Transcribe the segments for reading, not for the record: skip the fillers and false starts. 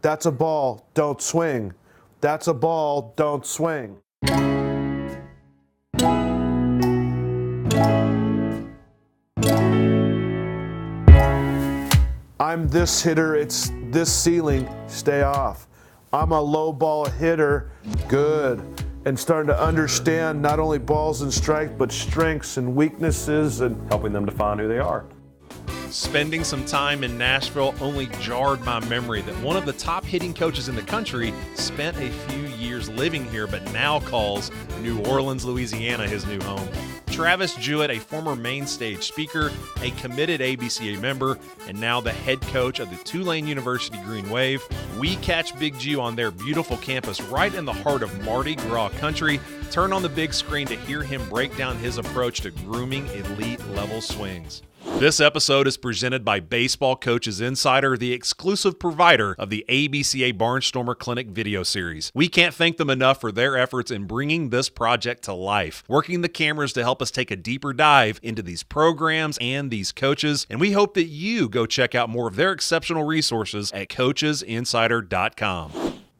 That's a ball, don't swing. That's a ball, don't swing. I'm this hitter, it's this ceiling, stay off. I'm a low ball hitter, good. And starting to understand not only balls and strikes, but strengths and weaknesses, and helping them define who they are. Spending some time in Nashville only jarred my memory that one of the top hitting coaches in the country spent a few years living here, but now calls New Orleans, Louisiana his new home. Travis Jewett, a former main stage speaker, a committed ABCA member, and now the head coach of the Tulane University Green Wave. We catch Big Jew on their beautiful campus right in the heart of Mardi Gras country. Turn on the big screen to hear him break down his approach to grooming elite level swings. This episode is presented by Baseball Coaches Insider, the exclusive provider of the ABCA Barnstormer Clinic video series. We can't thank them enough for their efforts in bringing this project to life, working the cameras to help us take a deeper dive into these programs and these coaches, and we hope that you go check out more of their exceptional resources at coachesinsider.com.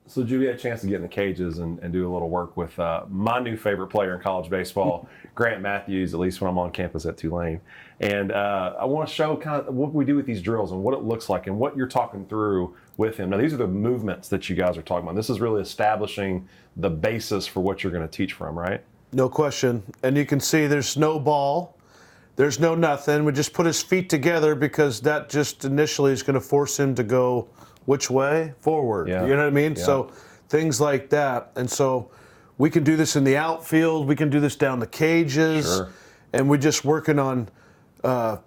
So, Drew, we had a chance to get in the cages and do a little work with my new favorite player in college baseball, Grant Matthews, at least when I'm on campus at Tulane. And I want to show kind of what we do with these drills and what it looks like and what you're talking through with him. Now, these are the movements that you guys are talking about. This is really establishing the basis for what you're going to teach from, right? No question. And you can see there's no ball. There's no nothing. We just put his feet together because that just initially is going to force him to go which way? Forward. Yeah. You know what I mean? Yeah. So things like that. And so we can do this in the outfield. We can do this down the cages. Sure. And we're just working on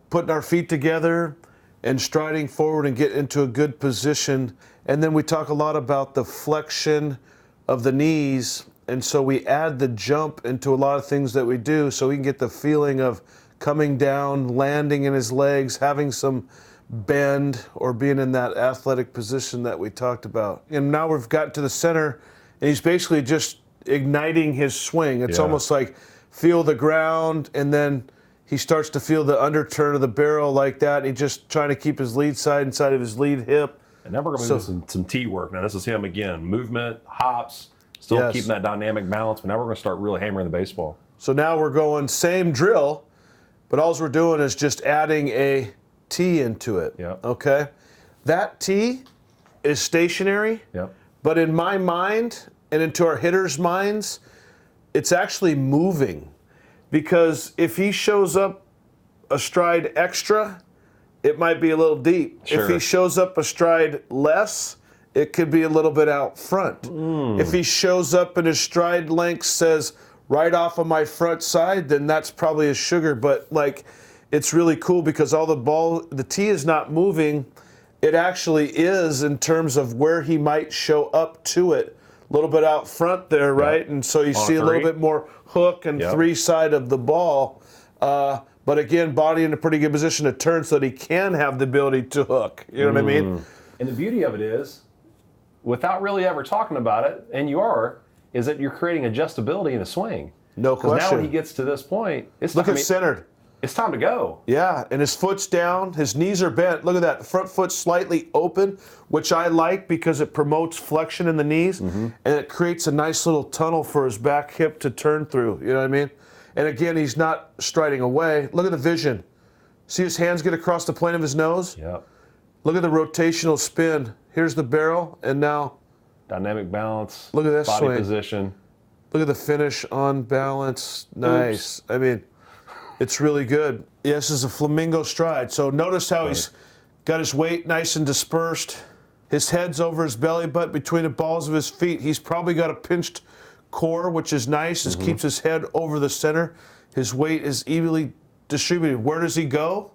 putting our feet together and striding forward and get into a good position. And then we talk a lot about the flexion of the knees. And so we add the jump into a lot of things that we do so we can get the feeling of coming down, landing in his legs, having some bend, or being in that athletic position that we talked about. And now we've got to the center, and he's basically just igniting his swing. It's almost like feel the ground, and then he starts to feel the underturn of the barrel like that, and he's just trying to keep his lead side inside of his lead hip. And now we're going to do some tee work. Now, this is him again. Movement, hops, still keeping that dynamic balance, but now we're going to start really hammering the baseball. So now we're going same drill, but all we're doing is just adding a tee into it. Yep. Okay? That tee is stationary, but in my mind and into our hitters' minds, it's actually moving. Because if he shows up a stride extra, it might be a little deep. Sure. If he shows up a stride less, it could be a little bit out front. If he shows up and his stride length says right off of my front side, then that's probably a sugar. But like, it's really cool because the tee is not moving. It actually is in terms of where he might show up to it. A little bit out front there, right? And so you see a little bit more hook and three side of the ball. But again, body in a pretty good position to turn so that he can have the ability to hook. You know what I mean? And the beauty of it is, without really ever talking about it, and is that you're creating adjustability in the swing. No question. Because now when he gets to this point, look at centered. It's time to go. Yeah, and his foot's down, his knees are bent. Look at that, front foot slightly open, which I like because it promotes flexion in the knees, and it creates a nice little tunnel for his back hip to turn through, you know what I mean? And again, he's not striding away. Look at the vision. See his hands get across the plane of his nose? Yep. Look at the rotational spin. Here's the barrel, and now dynamic balance. Look at that body swing. Position. Look at the finish on balance. Nice. Oops. I mean, it's really good. Yeah, this is a flamingo stride. So notice how he's got his weight nice and dispersed. His head's over his belly button between the balls of his feet. He's probably got a pinched core, which is nice. It keeps his head over the center. His weight is evenly distributed. Where does he go?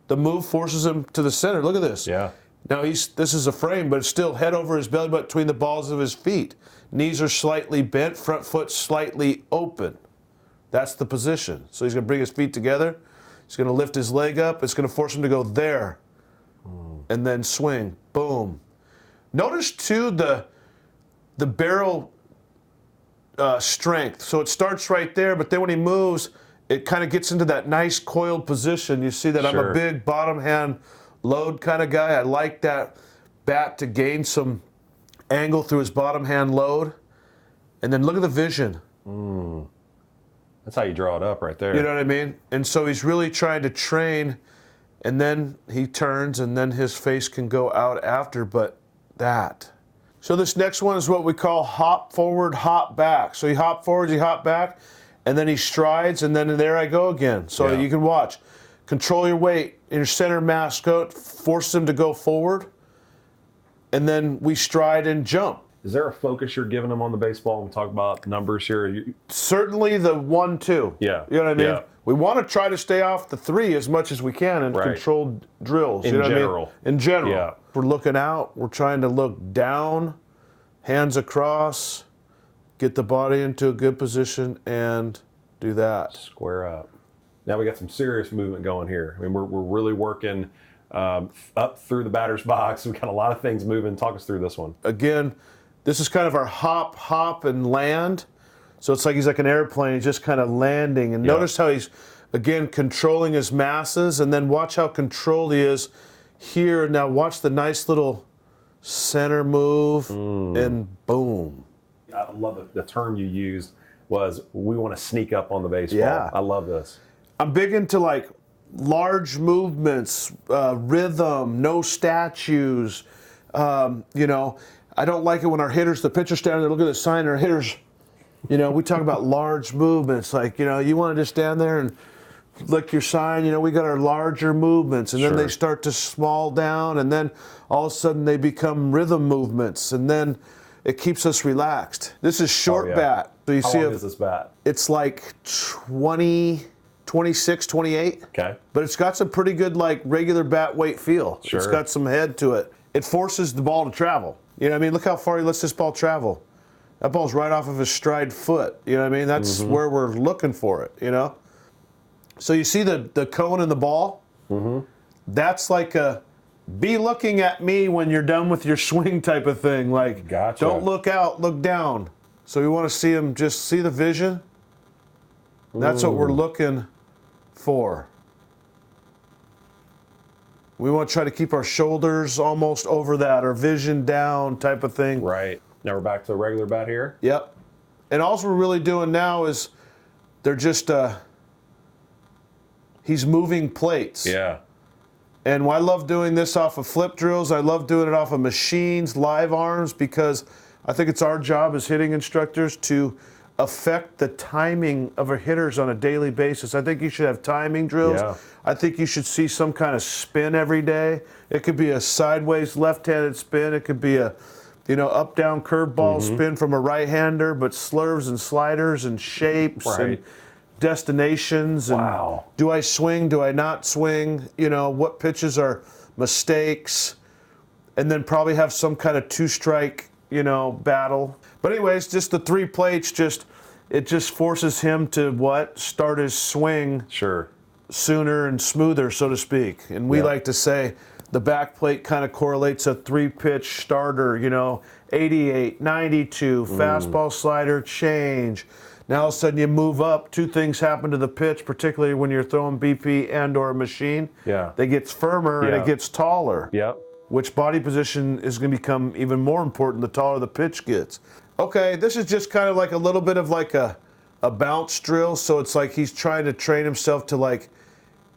The move forces him to the center. Look at this. Yeah. Now this is a frame, but it's still head over his belly button between the balls of his feet. Knees are slightly bent, front foot slightly open. That's the position. So he's going to bring his feet together. He's going to lift his leg up. It's going to force him to go there. And then swing. Boom. Notice, too, the barrel strength. So it starts right there, but then when he moves, it kind of gets into that nice coiled position. You see that I'm a big bottom hand load kind of guy. I like that bat to gain some angle through his bottom hand load, and then look at the vision. That's how you draw it up right there. You know what I mean? And so he's really trying to train, and then he turns, and then his face can go out after, but that. So this next one is what we call hop forward, hop back. So he hop forwards, he hop back, and then he strides, and then there I go again. So you can watch. Control your weight, your center mass, force him to go forward, and then we stride and jump. Is there a focus you're giving them on the baseball when we talk about numbers here? Certainly the 1-2. Yeah. You know what I mean? Yeah. We want to try to stay off the 3 as much as we can in controlled drills. In you know general. What I mean? In general. Yeah. We're looking out. We're trying to look down, hands across, get the body into a good position, and do that. Square up. Now we got some serious movement going here. I mean, we're really working up through the batter's box. We got a lot of things moving. Talk us through this one. Again, this is kind of our hop, hop, and land. So it's like he's like an airplane. He's just kind of landing. And notice how he's, again, controlling his masses. And then watch how controlled he is here. Now watch the nice little center move, and boom. I love the term you used was we want to sneak up on the baseball. Yeah. I love this. I'm big into like large movements, rhythm, no statues. You know, I don't like it when our hitters, the pitcher's standing there, look at the sign, our hitters, you know, we talk about large movements. Like, you know, you want to just stand there and lick your sign. You know, we got our larger movements, and then they start to small down, and then all of a sudden they become rhythm movements, and then it keeps us relaxed. This is short bat. So you How see long is this bat? It's like 26, 28. Okay. But it's got some pretty good, like, regular bat weight feel. Sure. It's got some head to it. It forces the ball to travel. You know what I mean? Look how far he lets this ball travel. That ball's right off of his stride foot. You know what I mean? That's where we're looking for it, you know? So you see the cone in the ball? That's like a be looking at me when you're done with your swing type of thing. Like, don't look out, look down. So we want to see him just see the vision. That's what we're looking for. We want to try to keep our shoulders almost over that, or vision down type of thing. Right. Now we're back to a regular bat here. Yep. And all we're really doing now is they're just, he's moving plates. Yeah. And I love doing this off of flip drills. I love doing it off of machines, live arms, because I think it's our job as hitting instructors to affect the timing of our hitters on a daily basis. I think you should have timing drills. Yeah. I think you should see some kind of spin every day. It could be a sideways left-handed spin. It could be a, you know, up-down curveball spin from a right-hander, but slurves and sliders and shapes and destinations. And do I swing? Do I not swing? You know, what pitches are mistakes? And then probably have some kind of two-strike, you know, battle. But anyways, just the 3 plates, it just forces him to start his swing sooner and smoother, so to speak. And we like to say the back plate kind of correlates a 3-pitch starter, you know, 88, 92, fastball, slider, change. Now all of a sudden you move up, 2 things happen to the pitch, particularly when you're throwing BP and or a machine. It gets firmer and it gets taller. Which body position is going to become even more important the taller the pitch gets. Okay, this is just kind of like a little bit of like a bounce drill. So it's like he's trying to train himself to like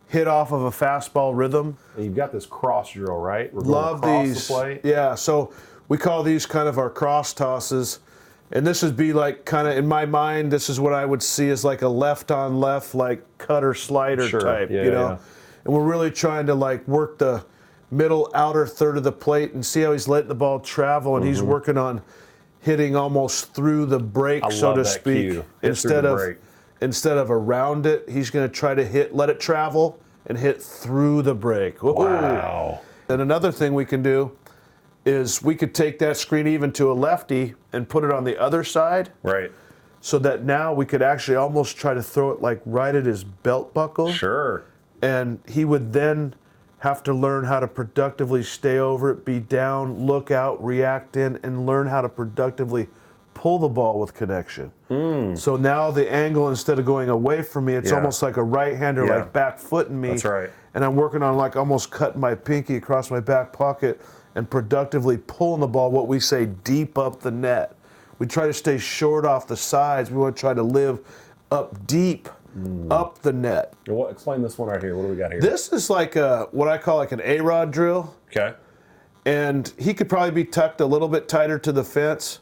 hit off of a fastball rhythm. And you've got this cross drill, right? We're Love going these. The plate. Yeah, so we call these kind of our cross tosses. And this would be like kind of, in my mind, this is what I would see as like a left on left, like cutter slider type, you know? And we're really trying to like work the middle outer third of the plate and see how he's letting the ball travel, and he's working on hitting almost through the break, so to speak. Instead of around it, he's going to try to let it travel and hit through the break. Wow. And another thing we can do is we could take that screen even to a lefty and put it on the other side. So that now we could actually almost try to throw it like right at his belt buckle. And he would then have to learn how to productively stay over it, be down, look out, react in, and learn how to productively pull the ball with connection. So now the angle, instead of going away from me, it's almost like a right-hander, like back footing me. And I'm working on like almost cutting my pinky across my back pocket and productively pulling the ball, what we say, deep up the net. We try to stay short off the sides. We want to try to live up deep, up the net. Explain this one right here. What do we got here? This is like what I call like an A-Rod drill. Okay. And he could probably be tucked a little bit tighter to the fence,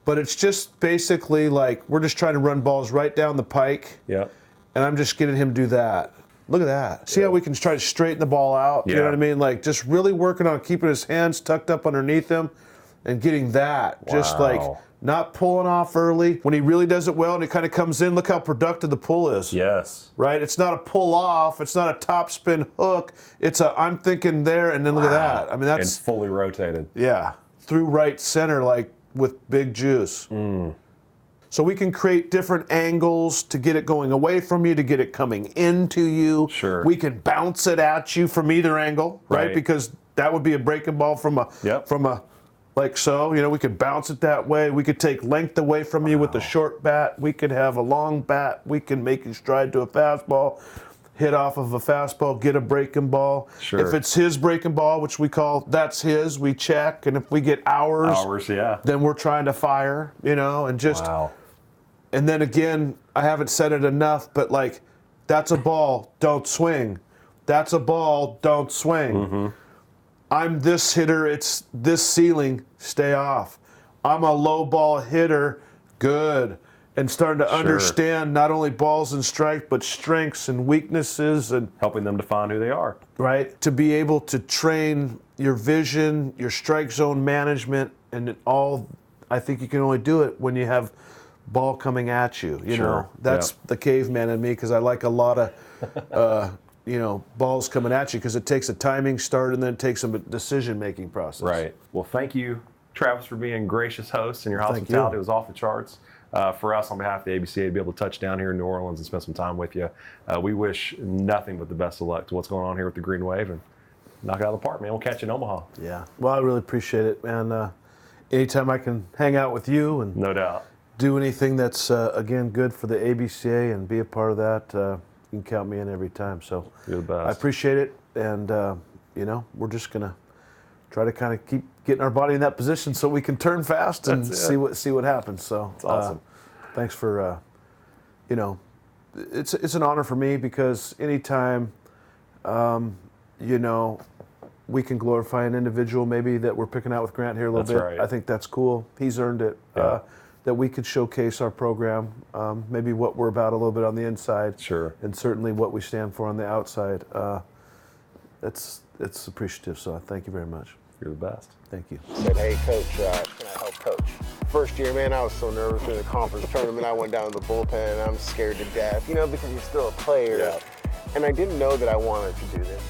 but it's just basically like we're just trying to run balls right down the pike. Yeah. And I'm just getting him to do that. Look at that. See how we can try to straighten the ball out? Yeah. You know what I mean? Like just really working on keeping his hands tucked up underneath him and getting that. Wow. Just like not pulling off early. When he really does it well and he kind of comes in, look how productive the pull is. Yes. Right? It's not a pull off. It's not a top spin hook. It's a I'm thinking there and then look at that. I mean, that's. It's fully rotated. Yeah. Through right center, like with big juice. So we can create different angles to get it going away from you, to get it coming into you. Sure. We can bounce it at you from either angle, right? Because that would be a breaking ball from a like so. You know, we could bounce it that way. We could take length away from you with the short bat. We could have a long bat. We can make you stride to a fastball, hit off of a fastball, get a breaking ball. Sure. If it's his breaking ball, which we call that's his, we check. And if we get ours, then we're trying to fire, you know, and just. Wow. And then again, I haven't said it enough, but like, that's a ball, don't swing. That's a ball, don't swing. I'm this hitter, it's this ceiling, stay off. I'm a low ball hitter, good. And starting to understand not only balls and strikes, but strengths and weaknesses and helping them define who they are. Right. To be able to train your vision, your strike zone management, and it all, I think you can only do it when you have ball coming at you. You know, that's the caveman in me, because I like a lot of, you know, balls coming at you, because it takes a timing start and then it takes a decision-making process. Right. Well, thank you, Travis, for being gracious host, and your hospitality was off the charts. For us, on behalf of the ABCA, to be able to touch down here in New Orleans and spend some time with you, we wish nothing but the best of luck to what's going on here with the Green Wave, and knock it out of the park, man. We'll catch you in Omaha. Yeah. Well, I really appreciate it, man. Anytime I can hang out with you and no doubt do anything that's, again, good for the ABCA and be a part of that, you can count me in every time. So you're the best. I appreciate it, and, you know, we're just going to try to kind of keep getting our body in that position so we can turn fast and see what happens. So it's awesome. Thanks for, you know, it's an honor for me, because anytime, you know, we can glorify an individual maybe that we're picking out with Grant here a little bit. Right. I think that's cool. He's earned it. That we could showcase our program, maybe what we're about a little bit on the inside. Sure. And certainly what we stand for on the outside. It's appreciative, so thank you very much. You're the best. Thank you. Said, hey, coach, can I help coach? First year, man, I was so nervous in the conference tournament. I went down to the bullpen, and I'm scared to death, you know, because you're still a player. Yeah. And I didn't know that I wanted to do this.